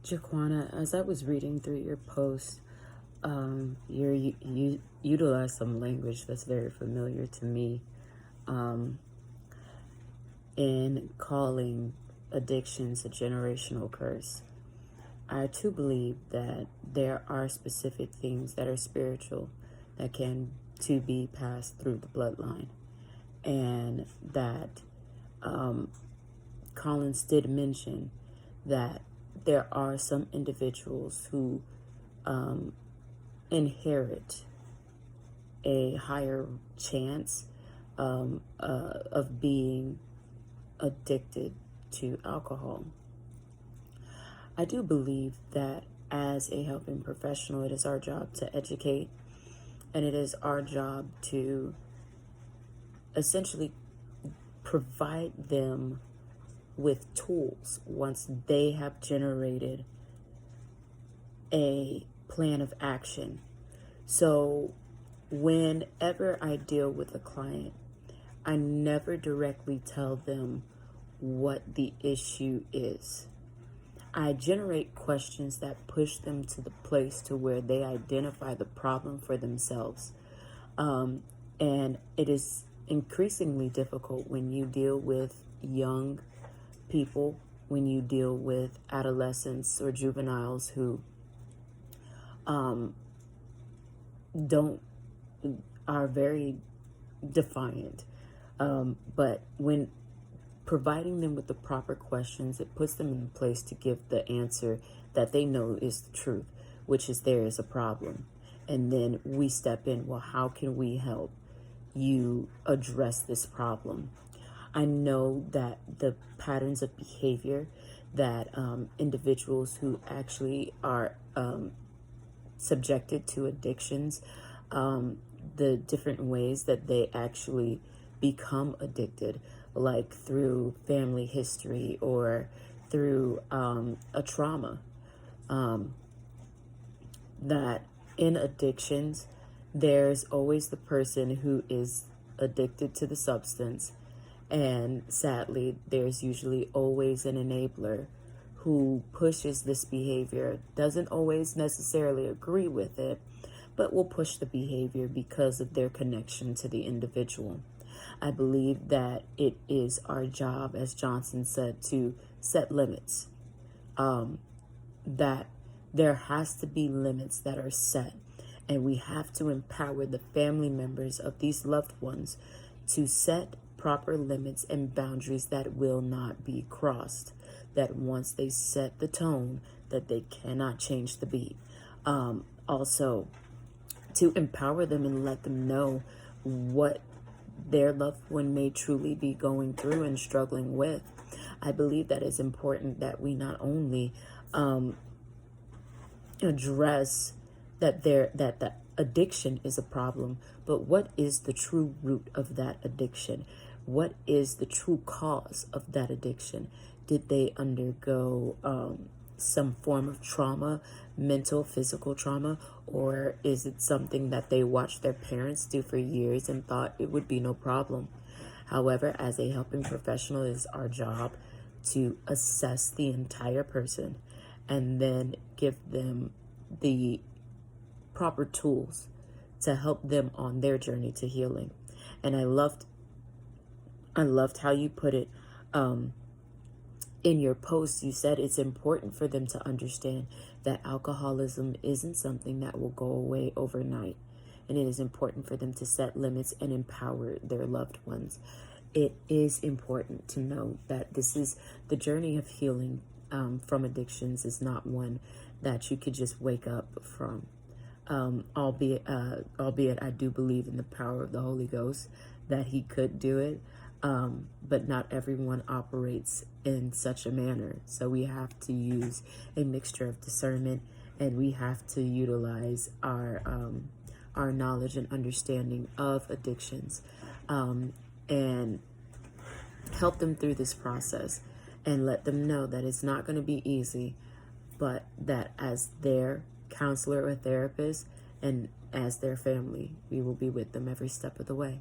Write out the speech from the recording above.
JacQuana, as I was reading through your post, you utilize some language that's very familiar to me um, in calling addictions a generational curse. I too believe that there are specific things that are spiritual that can to be passed through the bloodline, and that Collins did mention that there are some individuals who inherit a higher chance of being addicted to alcohol. I do believe that as a helping professional, it is our job to educate, and it is our job to essentially provide them with tools once they have generated a plan of action. So whenever I deal with a client, I never directly tell them what the issue is. I generate questions that push them to the place to where they identify the problem for themselves. And it is increasingly difficult when you deal with young people, when you deal with adolescents or juveniles who don't are very defiant. But when providing them with the proper questions, it puts them in a place to give the answer that they know is the truth, which is there is a problem. And then we step in, well, how can we help you address this problem? I know that the patterns of behavior that individuals who actually are subjected to addictions, the different ways that they actually become addicted, like through family history or through a trauma, that in addictions, there's always the person who is addicted to the substance. And sadly, there's usually always an enabler who pushes this behavior, doesn't always necessarily agree with it, but will push the behavior because of their connection to the individual. I believe that it is our job, as Johnson said, to set limits. That there has to be limits that are set, and we have to empower the family members of these loved ones to set proper limits and boundaries that will not be crossed. That once they set the tone, that they cannot change the beat. Also, to empower them and let them know what their loved one may truly be going through and struggling with. I believe that it's important that we not only address that the addiction is a problem, but what is the true root of that addiction? What is the true cause of that addiction? Did they undergo some form of trauma, mental, physical trauma, or is it something that they watched their parents do for years and thought it would be no problem? However, as a helping professional, it is our job to assess the entire person and then give them the proper tools to help them on their journey to healing. And I loved how you put it in your post. You said it's important for them to understand that alcoholism isn't something that will go away overnight. And it is important for them to set limits and empower their loved ones. It is important to know that this is the journey of healing from addictions is not one that you could just wake up from. Albeit I do believe in the power of the Holy Ghost, that he could do it. But not everyone operates in such a manner. So we have to use a mixture of discernment, and we have to utilize our knowledge and understanding of addictions, and help them through this process and let them know that it's not going to be easy, but that as their counselor or therapist and as their family, we will be with them every step of the way.